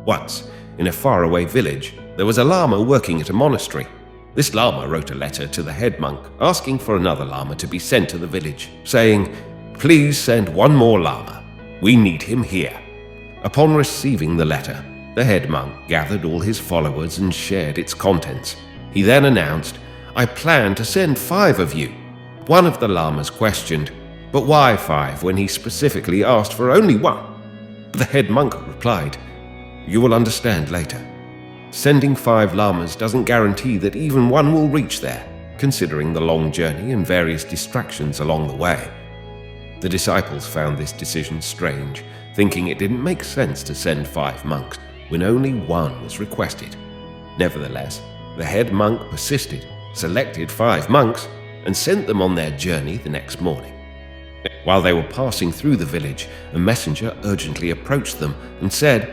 Once, in a faraway village, there was a lama working at a monastery. This lama wrote a letter to the head monk asking for another lama to be sent to the village, saying, "Please send one more lama. We need him here." Upon receiving the letter, the head monk gathered all his followers and shared its contents. He then announced, "I plan to send 5 of you." One of the lamas questioned, "But why 5 when he specifically asked for only 1? The head monk replied, "You will understand later. Sending 5 lamas doesn't guarantee that even one will reach there, considering the long journey and various distractions along the way." The disciples found this decision strange, thinking it didn't make sense to send 5 monks when only 1 was requested. Nevertheless, the head monk persisted, selected 5 monks, and sent them on their journey the next morning. While they were passing through the village, a messenger urgently approached them and said,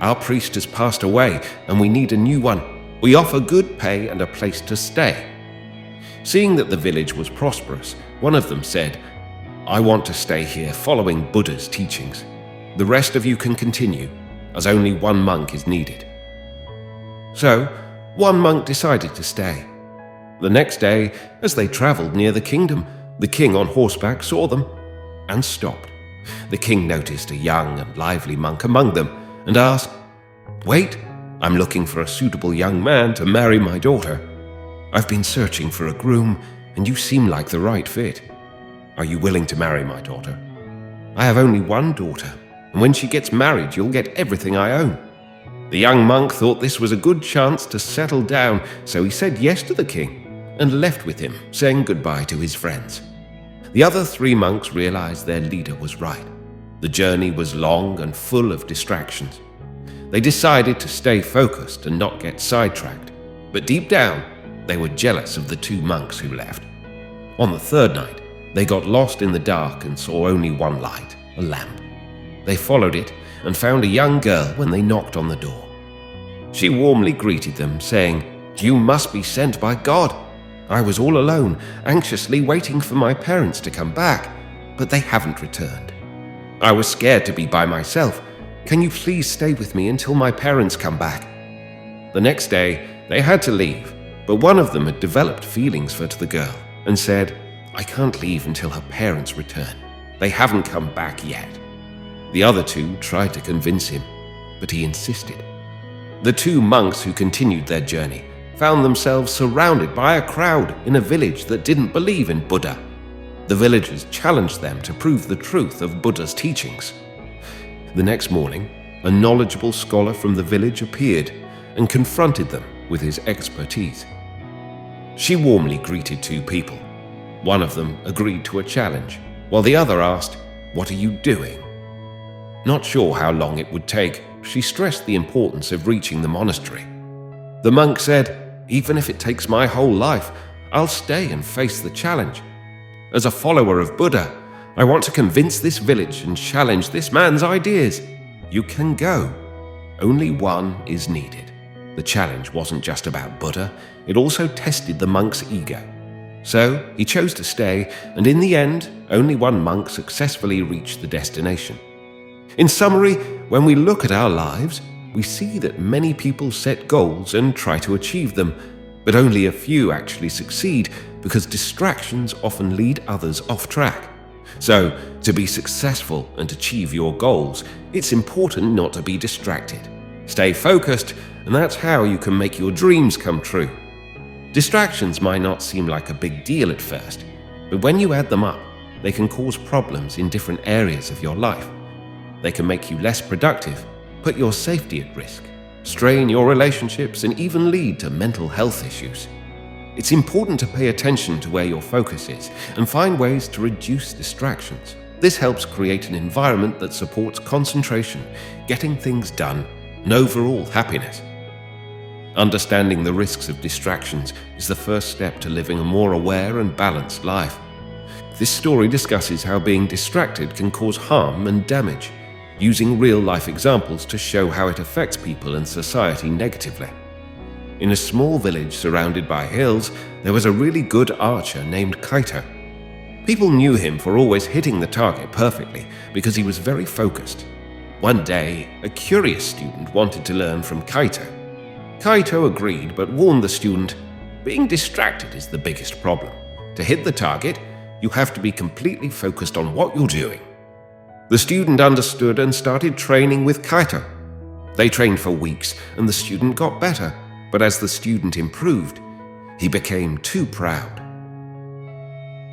"Our priest has passed away, and we need a new one. We offer good pay and a place to stay." Seeing that the village was prosperous, one of them said, "I want to stay here following Buddha's teachings. The rest of you can continue, as only 1 monk is needed." So, 1 monk decided to stay. The next day, as they traveled near the kingdom, the king on horseback saw them and stopped. The king noticed a young and lively monk among them and asked, "Wait, I'm looking for a suitable young man to marry my daughter. I've been searching for a groom, and you seem like the right fit. Are you willing to marry my daughter? I have only 1 daughter, and when she gets married, you'll get everything I own." The young monk thought this was a good chance to settle down, so he said yes to the king and left with him, saying goodbye to his friends. The other 3 monks realized their leader was right. The journey was long and full of distractions. They decided to stay focused and not get sidetracked, but deep down, they were jealous of the 2 monks who left. On the 3rd night, they got lost in the dark and saw only 1 light, a lamp. They followed it and found a young girl when they knocked on the door. She warmly greeted them, saying, "You must be sent by God. I was all alone, anxiously waiting for my parents to come back, but they haven't returned. I was scared to be by myself. Can you please stay with me until my parents come back?" The next day, they had to leave, but one of them had developed feelings for the girl and said, "I can't leave until her parents return. They haven't come back yet." The other 2 tried to convince him, but he insisted. The 2 monks who continued their journey found themselves surrounded by a crowd in a village that didn't believe in Buddha. The villagers challenged them to prove the truth of Buddha's teachings. The next morning, a knowledgeable scholar from the village appeared and confronted them with his expertise. She warmly greeted 2 people. One of them agreed to a challenge, while the other asked, "What are you doing?" Not sure how long it would take, she stressed the importance of reaching the monastery. The monk said, "Even if it takes my whole life, I'll stay and face the challenge. As a follower of Buddha, I want to convince this village and challenge this man's ideas. You can go. Only 1 is needed." The challenge wasn't just about Buddha, it also tested the monk's ego. So he chose to stay, and in the end, only 1 monk successfully reached the destination. In summary, when we look at our lives, we see that many people set goals and try to achieve them, but only a few actually succeed because distractions often lead others off track. So, to be successful and achieve your goals, it's important not to be distracted. Stay focused, and that's how you can make your dreams come true. Distractions might not seem like a big deal at first, but when you add them up, they can cause problems in different areas of your life. They can make you less productive, put your safety at risk, strain your relationships, and even lead to mental health issues. It's important to pay attention to where your focus is and find ways to reduce distractions. This helps create an environment that supports concentration, getting things done, and overall happiness. Understanding the risks of distractions is the first step to living a more aware and balanced life. This story discusses how being distracted can cause harm and damage, using real-life examples to show how it affects people and society negatively. In a small village surrounded by hills, there was a really good archer named Kaito. People knew him for always hitting the target perfectly because he was very focused. One day, a curious student wanted to learn from Kaito. Kaito agreed but warned the student, being distracted is the biggest problem. To hit the target, you have to be completely focused on what you're doing. The student understood and started training with Kaito. They trained for weeks and the student got better, but as the student improved, he became too proud.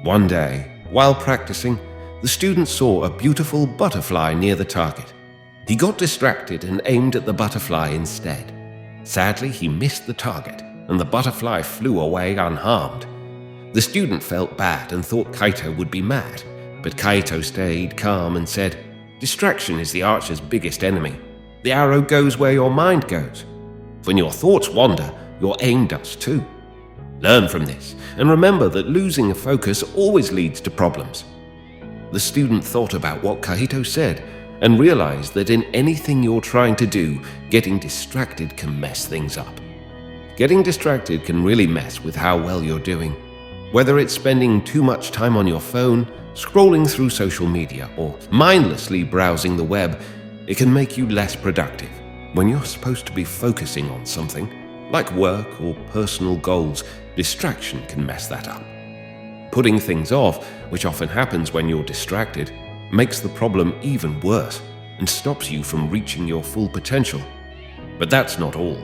One day, while practicing, the student saw a beautiful butterfly near the target. He got distracted and aimed at the butterfly instead. Sadly, he missed the target, and the butterfly flew away unharmed. The student felt bad and thought Kaito would be mad, but Kaito stayed calm and said, "Distraction is the archer's biggest enemy. The arrow goes where your mind goes. When your thoughts wander, your aim does too. Learn from this, and remember that losing a focus always leads to problems." The student thought about what Kaito said and realized that in anything you're trying to do, getting distracted can mess things up. Getting distracted can really mess with how well you're doing. Whether it's spending too much time on your phone, scrolling through social media, or mindlessly browsing the web, it can make you less productive when you're supposed to be focusing on something, like work or personal goals. Distraction can mess that up. Putting things off, which often happens when you're distracted, makes the problem even worse and stops you from reaching your full potential. But that's not all.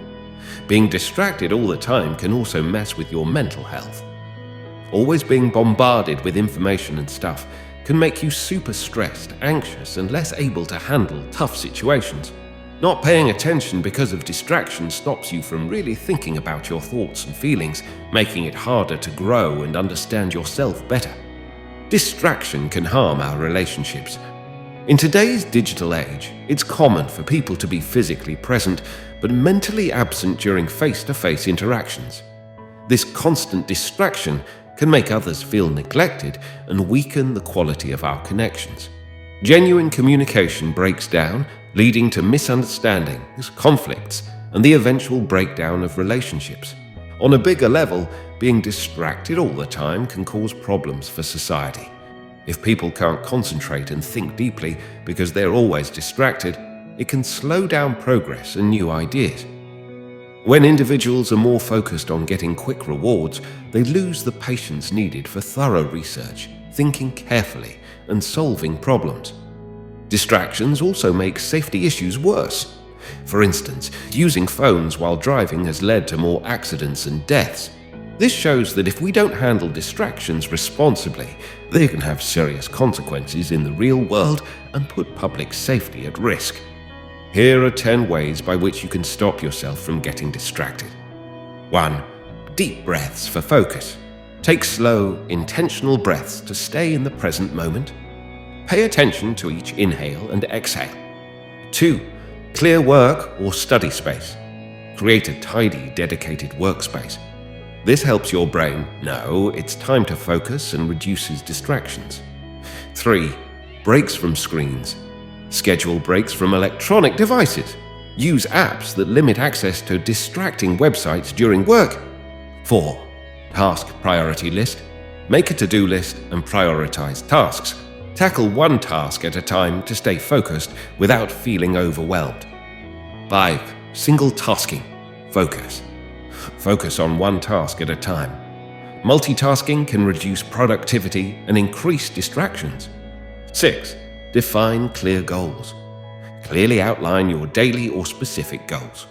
Being distracted all the time can also mess with your mental health. Always being bombarded with information and stuff can make you super stressed, anxious, and less able to handle tough situations. Not paying attention because of distraction stops you from really thinking about your thoughts and feelings, making it harder to grow and understand yourself better. Distraction can harm our relationships. In today's digital age, it's common for people to be physically present but mentally absent during face-to-face interactions. This constant distraction can make others feel neglected and weaken the quality of our connections. Genuine communication breaks down, leading to misunderstandings, conflicts, and the eventual breakdown of relationships. On a bigger level, being distracted all the time can cause problems for society. If people can't concentrate and think deeply because they're always distracted, it can slow down progress and new ideas. When individuals are more focused on getting quick rewards, they lose the patience needed for thorough research, thinking carefully, and solving problems. Distractions also make safety issues worse. For instance, using phones while driving has led to more accidents and deaths. This shows that if we don't handle distractions responsibly, they can have serious consequences in the real world and put public safety at risk. Here are 10 ways by which you can stop yourself from getting distracted. 1. Deep breaths for focus. Take slow, intentional breaths to stay in the present moment. Pay attention to each inhale and exhale. 2. Clear work or study space. Create a tidy, dedicated workspace. This helps your brain know it's time to focus and reduces distractions. 3. Breaks from screens. Schedule breaks from electronic devices. Use apps that limit access to distracting websites during work. 4. Task priority list. Make a to-do list and prioritize tasks. Tackle one task at a time to stay focused without feeling overwhelmed. 5. Single tasking. Focus. Focus on one task at a time. Multitasking can reduce productivity and increase distractions. 6. Define clear goals. Clearly outline your daily or specific goals.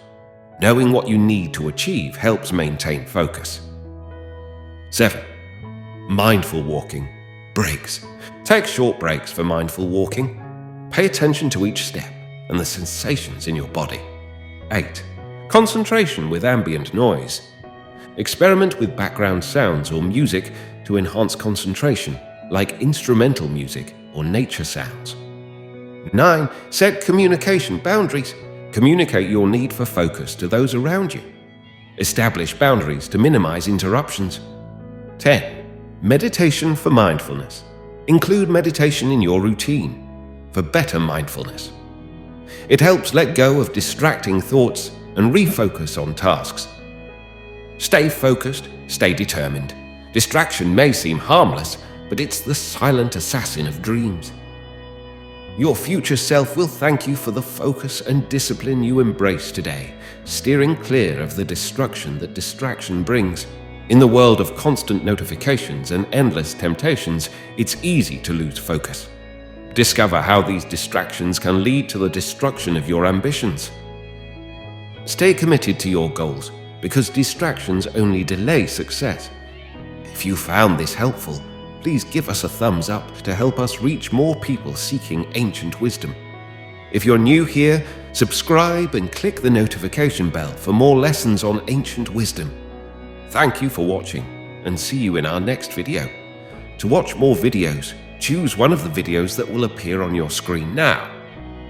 Knowing what you need to achieve helps maintain focus. 7. Mindful walking. Breaks. Take short breaks for mindful walking. Pay attention to each step and the sensations in your body. 8. Concentration with ambient noise. Experiment with background sounds or music to enhance concentration, like instrumental music or nature sounds. 9. Set communication boundaries. Communicate your need for focus to those around you. Establish boundaries to minimize interruptions. 10. Meditation for mindfulness. Include meditation in your routine for better mindfulness. It helps let go of distracting thoughts and refocus on tasks. Stay focused, stay determined. Distraction may seem harmless, but it's the silent assassin of dreams. Your future self will thank you for the focus and discipline you embrace today, steering clear of the destruction that distraction brings. In the world of constant notifications and endless temptations, it's easy to lose focus. Discover how these distractions can lead to the destruction of your ambitions. Stay committed to your goals, because distractions only delay success. If you found this helpful, please give us a thumbs up to help us reach more people seeking ancient wisdom. If you're new here, subscribe and click the notification bell for more lessons on ancient wisdom. Thank you for watching, and see you in our next video. To watch more videos, choose one of the videos that will appear on your screen now.